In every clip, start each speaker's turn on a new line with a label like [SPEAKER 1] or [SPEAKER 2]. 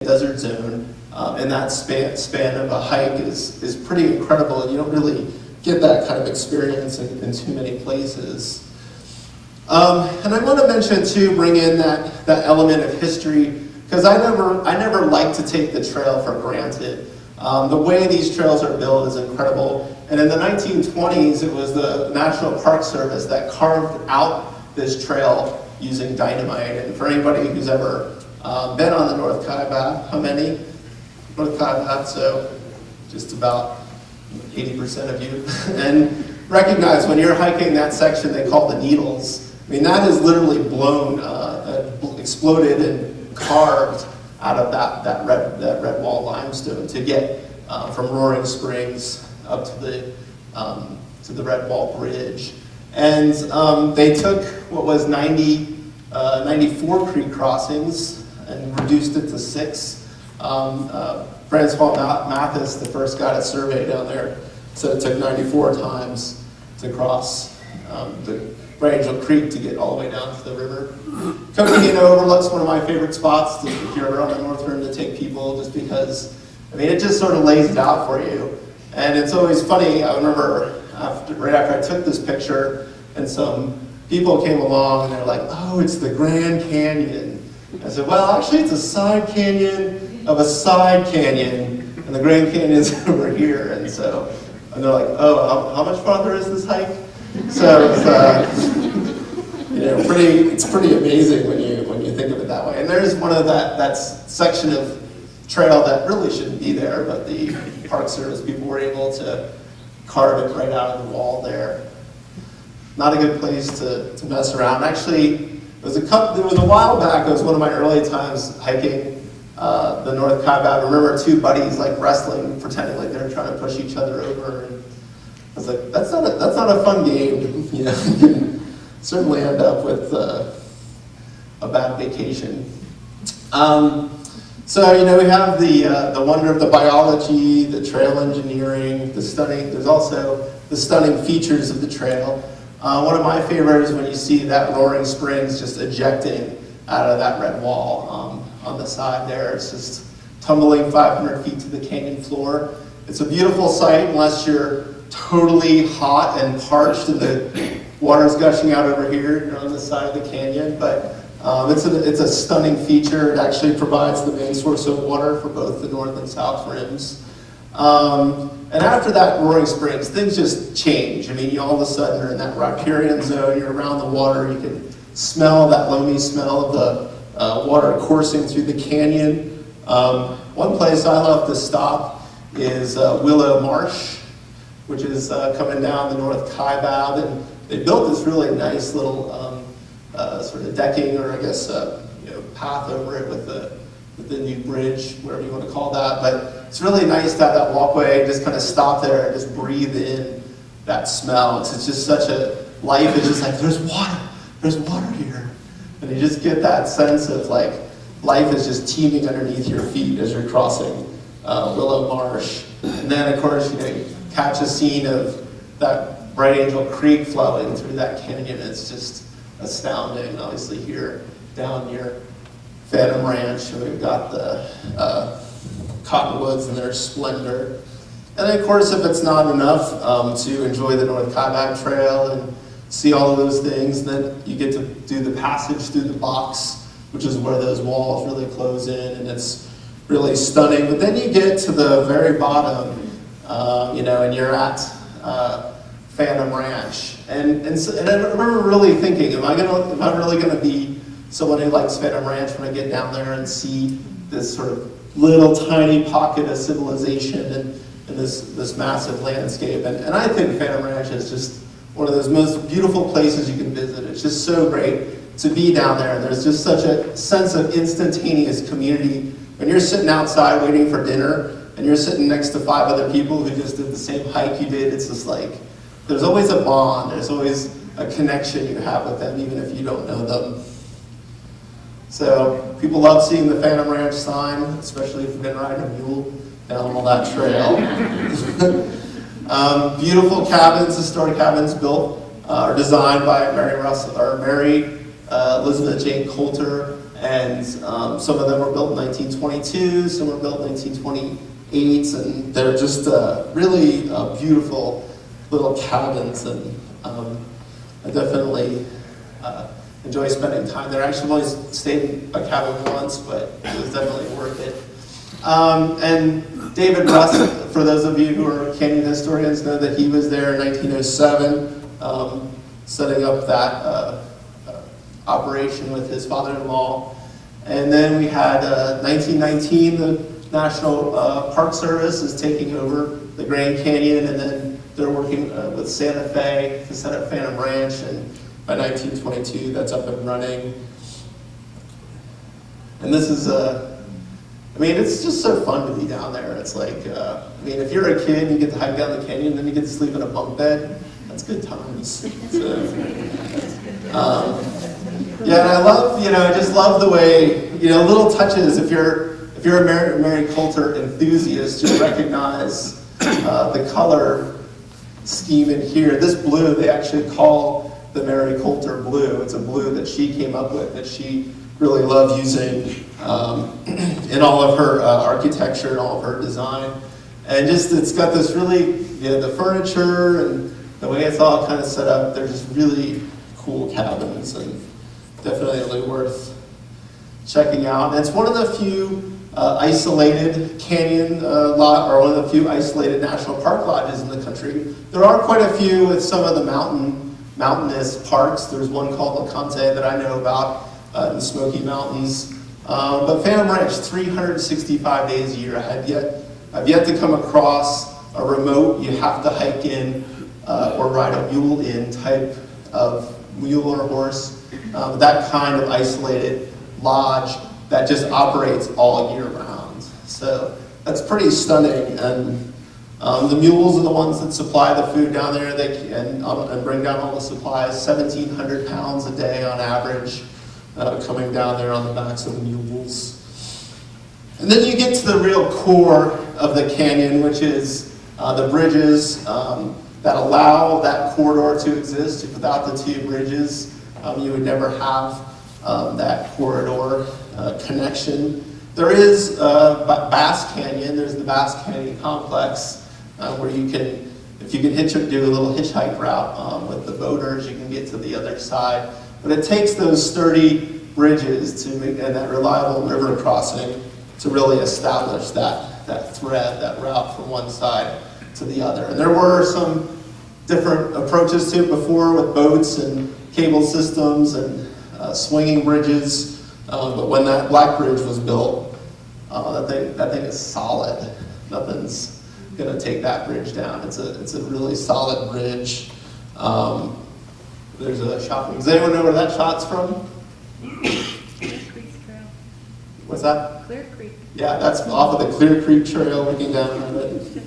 [SPEAKER 1] desert zone, and that span of a hike is pretty incredible, and you don't really get that kind of experience in too many places. And I want to mention too, bring in that element of history, because I never like to take the trail for granted. The way these trails are built is incredible. And in the 1920s, it was the National Park Service that carved out this trail using dynamite. And for anybody who's ever been on the North Kaibab, how many? North Kaibab, so just about 80% of you. And recognize when you're hiking that section they call the Needles. I mean, that is literally blown, exploded and carved out of that red wall limestone to get from Roaring Springs up to the Red Wall Bridge. And they took what was 94 creek crossings and reduced it to 6. Francois Mathis, the first guy to survey down there, said it took 94 times to cross the Angel Creek to get all the way down to the river. Coconino Overlook's one of my favorite spots if you're ever on the North Rim to take people, just because, I mean, it just sort of lays it out for you. And it's always funny, I remember right after I took this picture, and some people came along and they're like, oh, it's the Grand Canyon. I said, well, actually it's a side canyon of a side canyon, and the Grand Canyon's over here. And they're like, oh, how much farther is this hike? So it's pretty amazing when you think of it that way. And there's one of that section of trail that really shouldn't be there, but the Park Service people were able to carve it right out of the wall there. Not a good place to mess around. Actually, there was a while back. It was one of my early times hiking the North Kaibab. I remember 2 buddies like wrestling, pretending like they were trying to push each other over. And I was like, that's not a fun game. You know, you can certainly end up with a bad vacation. So we have the wonder of the biology, the trail engineering, there's also the stunning features of the trail. One of my favorites is when you see that Roaring Springs just ejecting out of that red wall on the side there. It's just tumbling 500 feet to the canyon floor. It's a beautiful sight unless you're totally hot and parched and the water's gushing out over here on the side of the canyon. But it's a stunning feature. It actually provides the main source of water for both the north and south rims. And after that Roaring Springs, things just change. I mean, you all of a sudden are in that riparian zone, you're around the water, you can smell that loamy smell of the water coursing through the canyon. One place I love to stop is Willow Marsh, which is coming down the North Kaibab, and they built this really nice little sort of decking, or I guess path over it with the new bridge, whatever you want to call that. But it's really nice to have that walkway, just kind of stop there and just breathe in that smell. It's just such a life. It's just like there's water here, and you just get that sense of like life is just teeming underneath your feet as you're crossing Willow Marsh. And then of course you catch a scene of that Bright Angel Creek flowing through that canyon. It's just astounding. Obviously here down near Phantom Ranch, we've got the cottonwoods and their splendor. And then of course, if it's not enough to enjoy the North Kaibab Trail and see all of those things, then you get to do the passage through the box, which is where those walls really close in, and it's really stunning. But then you get to the very bottom, and you're at Phantom Ranch. And I remember really thinking, am I really gonna be someone who likes Phantom Ranch when I get down there and see this sort of little tiny pocket of civilization and this massive landscape? And I think Phantom Ranch is just one of those most beautiful places you can visit. It's just so great to be down there, and there's just such a sense of instantaneous community. When you're sitting outside waiting for dinner, and you're sitting next to 5 other people who just did the same hike you did, it's just like, there's always a bond, there's always a connection you have with them, even if you don't know them. So people love seeing the Phantom Ranch sign, especially if you've been riding a mule down all that trail. Beautiful cabins, historic cabins built or designed by Mary Elizabeth Jane Coulter. And some of them were built in 1922, some were built in 1928, and they're just really beautiful little cabins, and I definitely enjoy spending time there. I actually only stayed in a cabin once, but it was definitely worth it. And David Russ, for those of you who are canyon historians, know that he was there in 1907, setting up that operation with his father-in-law. And then we had 1919, the National Park Service is taking over the Grand Canyon, and then they're working with Santa Fe to set up Phantom Ranch, and by 1922 that's up and running. And this is I mean, it's just so fun to be down there. It's like, I mean, if you're a kid and you get to hike down the canyon, then you get to sleep in a bunk bed, that's good times. So, yeah, and I love, I just love the way, little touches. If you're a Mary Coulter enthusiast, you'll recognize the color scheme in here. This blue, they actually call the Mary Coulter blue. It's a blue that she came up with, that she really loved using in all of her architecture and all of her design. And just, it's got this really, the furniture and the way it's all kind of set up, they're just really cool cabins, and definitely worth checking out. And it's one of the few isolated canyon lot, or one of the few isolated national park lodges in the country. There are quite a few with some of the mountainous parks. There's one called LeConte that I know about in the Smoky Mountains. But Phantom Ranch, 365 days a year. I've yet to come across a remote, you have to hike in or ride a mule in type of mule or horse. That kind of isolated lodge that just operates all year round. So that's pretty stunning. And the mules are the ones that supply the food down there, and bring down all the supplies, 1,700 pounds a day on average, coming down there on the backs of the mules. And then you get to the real core of the canyon, which is the bridges that allow that corridor to exist. Without the two bridges, you would never have that corridor connection. There is Bass Canyon. There's the Bass Canyon complex where you can, if you can do a little hitchhike route with the boaters, you can get to the other side. But it takes those sturdy bridges and that reliable river crossing to really establish that thread, that route from one side to the other. And there were some different approaches to it before with boats and cable systems and swinging bridges, but when that Black Bridge was built, that thing is solid. Nothing's going to take that bridge down. It's a really solid bridge. There's a shopping. Does anyone know where that shot's from?
[SPEAKER 2] Clear Creek Trail.
[SPEAKER 1] What's that?
[SPEAKER 2] Clear Creek.
[SPEAKER 1] Yeah, that's off of the Clear Creek Trail, looking down at it.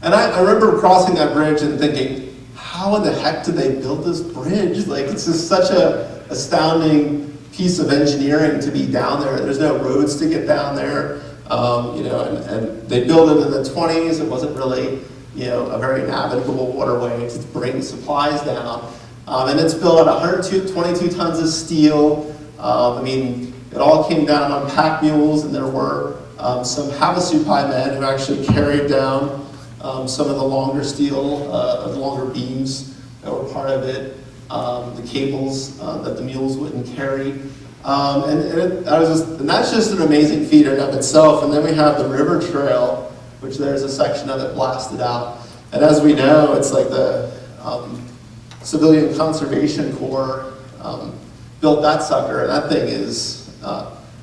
[SPEAKER 1] And I remember crossing that bridge and thinking, how in the heck did they build this bridge? Like, it's just such a astounding piece of engineering to be down there. There's no roads to get down there, and they built it in the 20s. It wasn't really, a very navigable waterway to bring supplies down. And it's built at 122 tons of steel. I mean, it all came down on pack mules, and there were some Havasupai men who actually carried down some of the longer steel, the longer beams that were part of it, the cables that the mules wouldn't carry. And that's just an amazing feat in and of itself. And then we have the river trail, which there's a section of it blasted out. And as we know, it's like the Civilian Conservation Corps built that sucker, and that thing is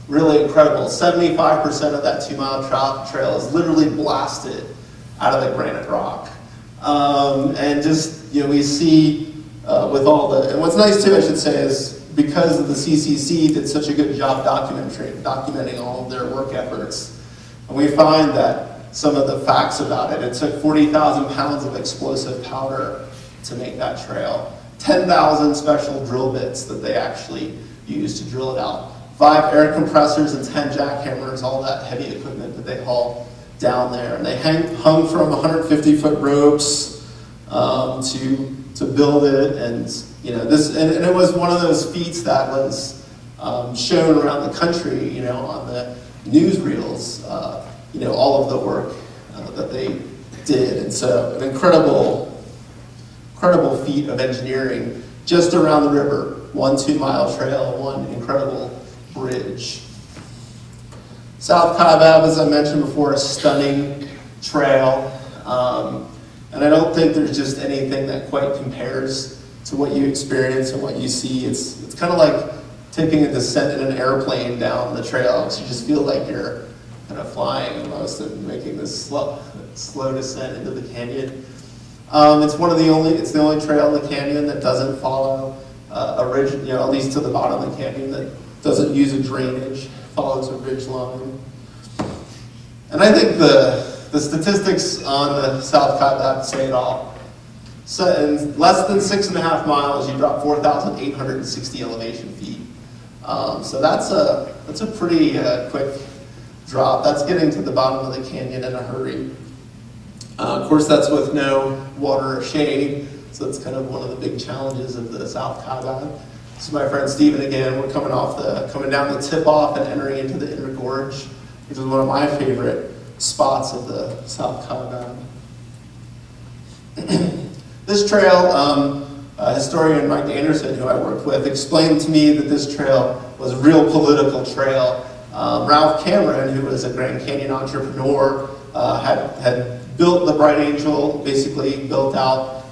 [SPEAKER 1] really incredible. 75% of that 2-mile trail is literally blasted out of the granite rock. And just, we see with all the, and what's nice too, I should say, is because of the CCC did such a good job documenting all of their work efforts, and we find that some of the facts about it, it took 40,000 pounds of explosive powder to make that trail, 10,000 special drill bits that they actually used to drill it out, 5 air compressors and 10 jackhammers, all that heavy equipment that they haul down there. And they hung from 150-foot ropes to to build it, and and it was one of those feats that was shown around the country, on the newsreels, all of the work that they did, and so an incredible feat of engineering just around the river. 1 2-mile trail, one incredible bridge. South Kaibab, as I mentioned before, a stunning trail. And I don't think there's just anything that quite compares to what you experience and what you see. It's kind of like taking a descent in an airplane down the trail, because you just feel like you're kind of flying almost and making this slow descent into the canyon. It's the only trail in the canyon that doesn't follow a ridge, at least to the bottom of the canyon, that doesn't use a drainage, follows a ridge line. And I think the statistics on the South Kaibab say it all. So in less than 6.5 miles, you drop 4,860 elevation feet. So that's a pretty quick drop. That's getting to the bottom of the canyon in a hurry. Of course, that's with no water or shade, so that's kind of one of the big challenges of the South Kaibab. This is my friend Steven again. We're coming down the tip-off and entering into the Inner Gorge, which is one of my favorite spots of the South Kaibab. This trail, historian Mike Anderson, who I worked with, explained to me that this trail was a real political trail. Ralph Cameron, who was a Grand Canyon entrepreneur, had built the Bright Angel, basically built out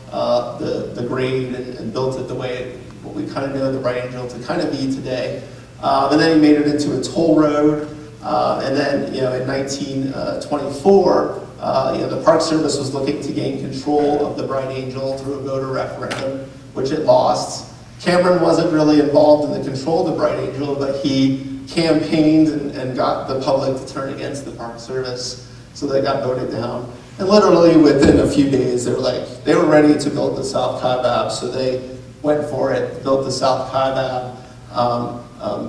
[SPEAKER 1] the grade and built it the way what we kind of know the Bright Angel to kind of be today. And then he made it into a toll road. And then, in 1924, the Park Service was looking to gain control of the Bright Angel through a voter referendum, which it lost. Cameron wasn't really involved in the control of the Bright Angel, but he campaigned and got the public to turn against the Park Service, so they got voted down. And literally within a few days, they were ready to build the South Kaibab, so they went for it, built the South Kaibab.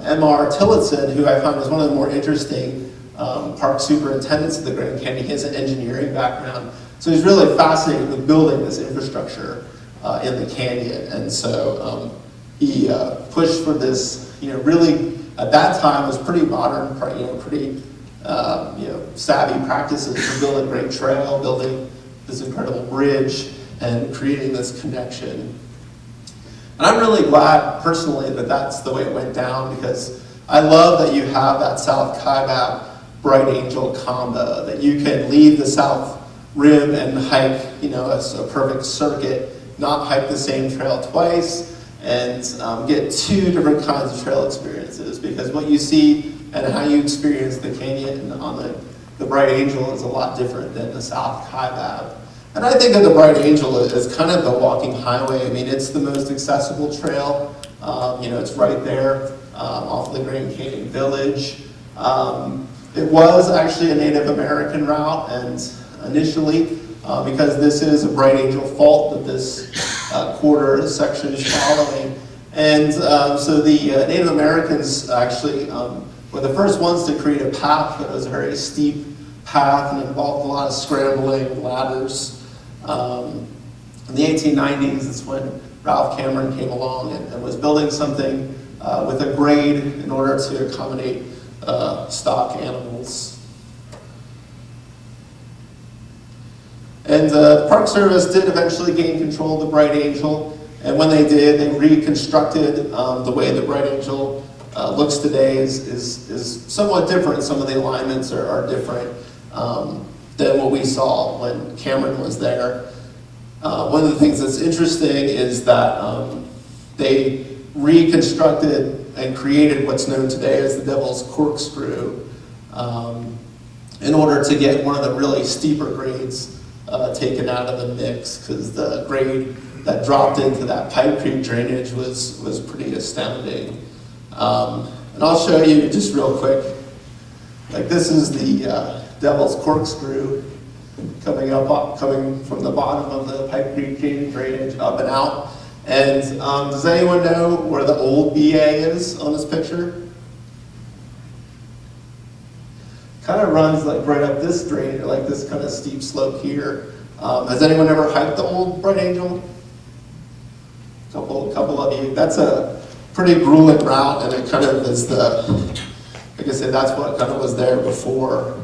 [SPEAKER 1] M.R. Tillotson, who I found is one of the more interesting park superintendents of the Grand Canyon, he has an engineering background, so he's really fascinated with building this infrastructure in the canyon, and so he pushed for this, really at that time was pretty modern, pretty savvy practices for building a great trail, building this incredible bridge, and creating this connection. And I'm really glad, personally, that that's the way it went down, because I love that you have that South Kaibab Bright Angel combo, that you can leave the South Rim and hike, a perfect circuit, not hike the same trail twice, and get 2 different kinds of trail experiences, because what you see and how you experience the canyon on the Bright Angel is a lot different than the South Kaibab. And I think of the Bright Angel as kind of the walking highway. I mean, it's the most accessible trail. It's right there off the Grand Canyon Village. It was actually a Native American route, and initially, because this is a Bright Angel fault that this quarter section is following. And so the Native Americans actually were the first ones to create a path that was a very steep path and involved a lot of scrambling ladders. In the 1890s, that's when Ralph Cameron came along and was building something with a grade in order to accommodate stock animals. And the Park Service did eventually gain control of the Bright Angel, and when they did, they reconstructed the way the Bright Angel looks today is somewhat different. Some of the alignments are different than what we saw when Cameron was there. One of the things that's interesting is that they reconstructed and created what's known today as the Devil's Corkscrew in order to get one of the really steeper grades taken out of the mix, because the grade that dropped into that Pipe Creek drainage was pretty astounding. And I'll show you just real quick. Like, this is the Devil's Corkscrew coming from the bottom of the Pipe Creek drainage up and out. And does anyone know where the old BA is on this picture? Kind of runs like right up this drain, like this kind of steep slope here. Has anyone ever hiked the old Bright Angel? couple of you. That's a pretty grueling route, and it kind of is the, like I said, that's what kind of was there before